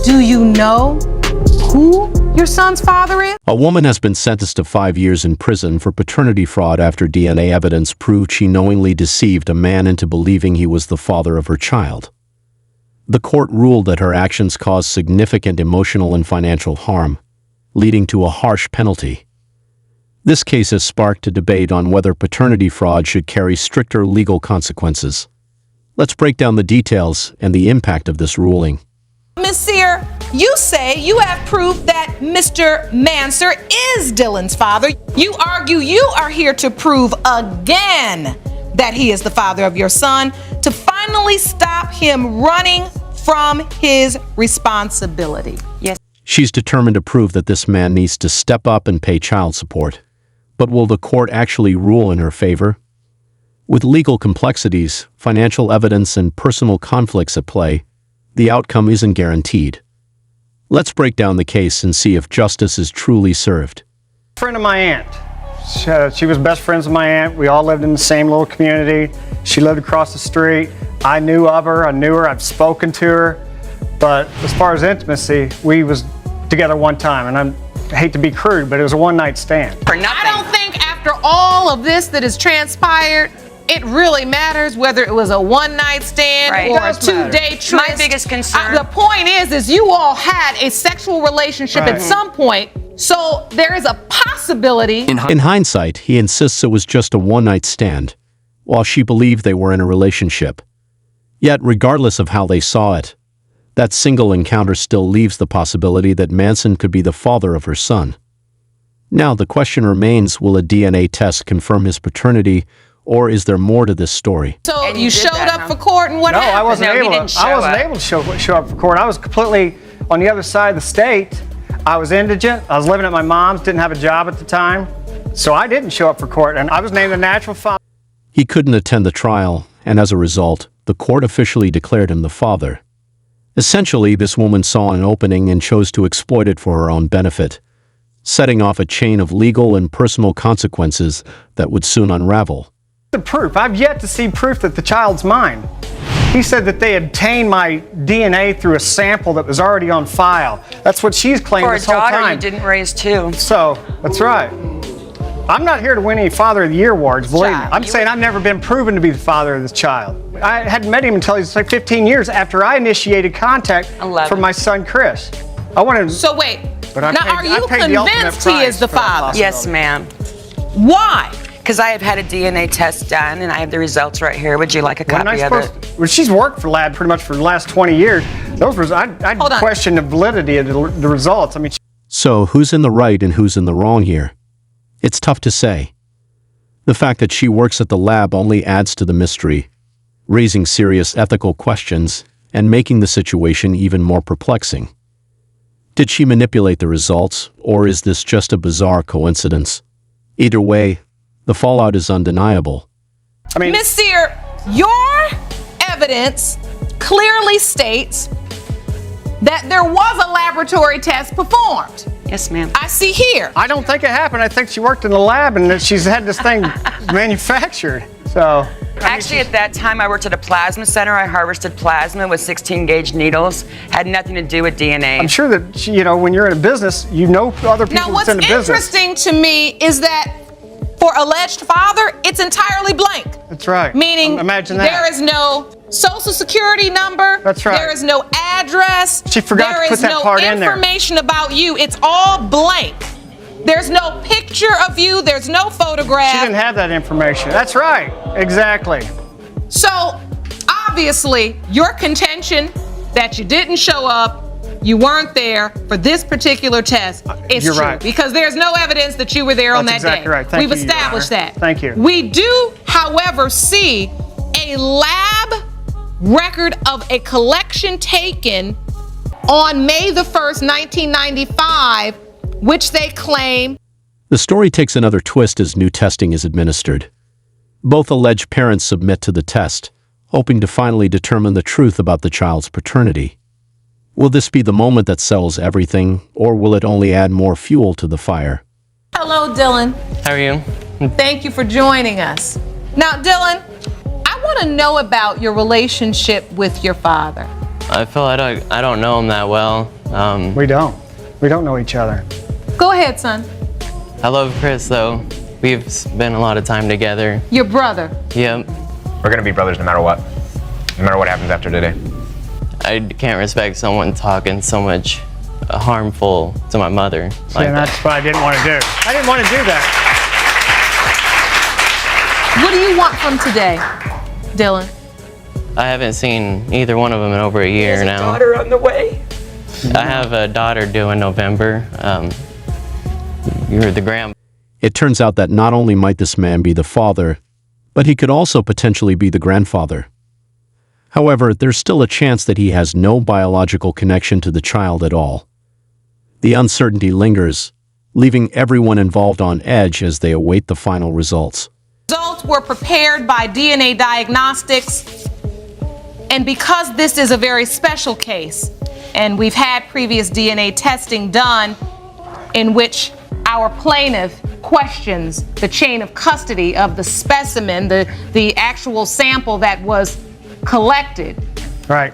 Do you know who your son's father is? A woman has been sentenced to 5 years in prison for paternity fraud after DNA evidence proved she knowingly deceived a man into believing he was the father of her child. The court ruled that her actions caused significant emotional and financial harm, leading to a harsh penalty. This case has sparked a debate on whether paternity fraud should carry stricter legal consequences. Let's break down the details and the impact of this ruling. Ms. Sear, you say you have proof that Mr. Manser is Dylan's father. You argue you are here to prove again that he is the father of your son, to finally stop him running from his responsibility. Yes. She's determined to prove that this man needs to step up and pay child support. But will the court actually rule in her favor? With legal complexities, financial evidence, and personal conflicts at play, the outcome isn't guaranteed. Let's break down the case and see if justice is truly served. Friend of my aunt. She was best friends with my aunt. We all lived in the same little community. She lived across the street. I knew of her. I knew her. I've spoken to her. But as far as intimacy, we was together one time, and I hate to be crude, but it was a one-night stand. I don't think after all of this that has transpired, it really matters whether it was a one-night stand or a two-day trip. My biggest concern. The point is you all had a sexual relationship at some point, so there is a possibility. In hindsight, he insists it was just a one-night stand, while she believed they were in a relationship. Yet, regardless of how they saw it, that single encounter still leaves the possibility that Manson could be the father of her son. Now, the question remains, will a DNA test confirm his paternity, or is there more to this story? So you showed up for court, and what happened? I wasn't able to show up for court. I was completely on the other side of the state. I was indigent. I was living at my mom's, didn't have a job at the time. So I didn't show up for court, and I was named the natural father. He couldn't attend the trial, and as a result, the court officially declared him the father. Essentially, this woman saw an opening and chose to exploit it for her own benefit, setting off a chain of legal and personal consequences that would soon unravel. The proof. I've yet to see proof that the child's mine. He said that they obtained my DNA through a sample that was already on file. That's what she's claimed this whole time. For a daughter you didn't raise too. So, that's right. I'm not here to win any Father of the Year awards, believe me. I'm saying I've never been proven to be the father of this child. I hadn't met him until he was like 15 years after I initiated contact for my son, Chris. I wanted to... So wait, now are you convinced he is the father? Yes, ma'am. Why? Because I have had a DNA test done, and I have the results right here. Would you like a copy of it? Well, she's worked for lab pretty much for the last 20 years. I'd question the validity of the results. I mean, so who's in the right and who's in the wrong here? It's tough to say. The fact that she works at the lab only adds to the mystery, raising serious ethical questions and making the situation even more perplexing. Did she manipulate the results, or is this just a bizarre coincidence? Either way, the fallout is undeniable. Ms. Sear, your evidence clearly states that there was a laboratory test performed. Yes, ma'am. I see here. I don't think it happened. I think she worked in the lab and that she's had this thing manufactured. So. Actually, at that time, I worked at a plasma center. I harvested plasma with 16-gauge needles. Had nothing to do with DNA. I'm sure that, when you're in a business, you know other people that's in the business. Now, what's interesting to me is that for alleged father, it's entirely blank. That's right. Meaning, imagine that. There is no social security number. That's right. There is no address. She forgot to put that part in there. There is no information about you. It's all blank. There's no picture of you. There's no photograph. She didn't have that information. That's right. Exactly. So, obviously, your contention that you didn't show up, you weren't there for this particular test is true. Right. Because there's no evidence that you were there on that exactly day. Right. Thank We've you, established that. Thank you. We do, however, see a lab record of a collection taken on May the 1st, 1995, which they claim. The story takes another twist as new testing is administered. Both alleged parents submit to the test, hoping to finally determine the truth about the child's paternity. Will this be the moment that settles everything, or will it only add more fuel to the fire? Hello, Dylan. How are you? Thank you for joining us. Now, Dylan, I want to know about your relationship with your father. I feel I don't know him that well. We don't. We don't know each other. Go ahead, son. I love Chris, though. We've spent a lot of time together. Your brother. Yep. We're gonna be brothers no matter what. No matter what happens after today. I can't respect someone talking so much harmful to my mother like And that's that. what I didn't want to do. I didn't want to do that. What do you want from today, Dylan? I haven't seen either one of them in over a year There's a now. daughter on the way. I have a daughter due in November. You're the grand. It turns out that not only might this man be the father, but he could also potentially be the grandfather. However, there's still a chance that he has no biological connection to the child at all. The uncertainty lingers, leaving everyone involved on edge as they await the final results. Results were prepared by DNA Diagnostics, and because this is a very special case, and we've had previous DNA testing done in which our plaintiff questions the chain of custody of the specimen, the actual sample that was collected. Right.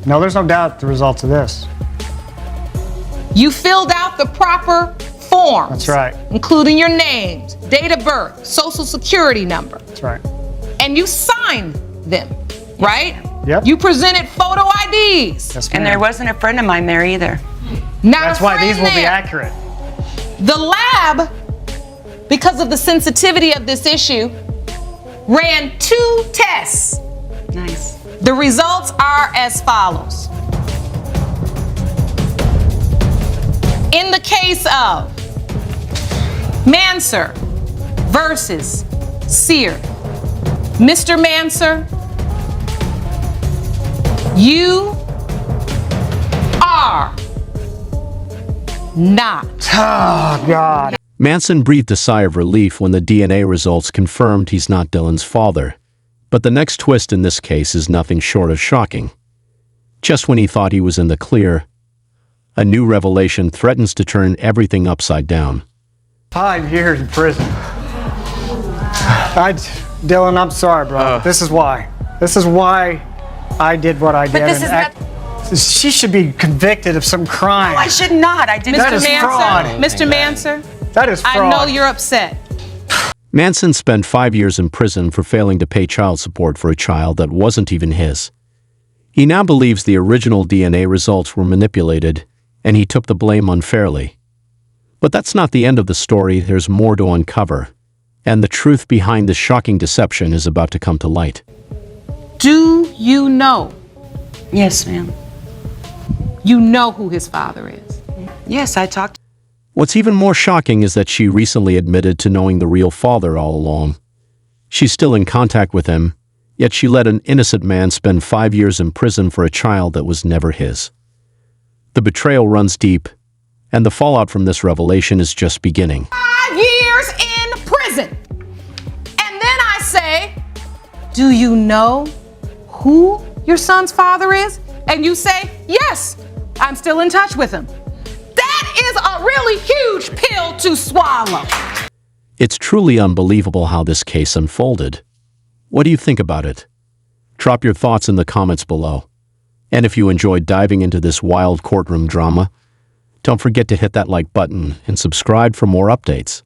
No, there's no doubt the results of this. You filled out the proper forms. That's right. Including your names, date of birth, social security number. That's right. And you signed them, right? Yep. You presented photo IDs. Yes, And ma'am. there wasn't a friend of mine there either. Not That's a why friend these will be there. accurate. The lab, because of the sensitivity of this issue, ran 2 tests. Nice. The results are as follows. In the case of Manser versus Sear, Mr. Manser, you are not. Oh, God. Manson breathed a sigh of relief when the DNA results confirmed he's not Dylan's father. But the next twist in this case is nothing short of shocking. Just when he thought he was in the clear, a new revelation threatens to turn everything upside down. 5 years in prison. Dylan, I'm sorry, bro. This is why. This is why I did what I did. this is She should be convicted of some crime. No, I should not. I did That Mr. is Manser, fraud. Mr. Manser, That is fraud. I know you're upset. Manson spent 5 years in prison for failing to pay child support for a child that wasn't even his. He now believes the original DNA results were manipulated, and he took the blame unfairly. But that's not the end of the story. There's more to uncover, and the truth behind this shocking deception is about to come to light. Do you know? Yes, ma'am. You know who his father is. Yes, I talked. What's even more shocking is that she recently admitted to knowing the real father all along. She's still in contact with him, yet she let an innocent man spend 5 years in prison for a child that was never his. The betrayal runs deep, and the fallout from this revelation is just beginning. 5 years in prison. And then I say, do you know who your son's father is? And you say, yes, I'm still in touch with him. That is a really huge pill to swallow. It's truly unbelievable how this case unfolded. What do you think about it? Drop your thoughts in the comments below. And if you enjoyed diving into this wild courtroom drama, don't forget to hit that like button and subscribe for more updates.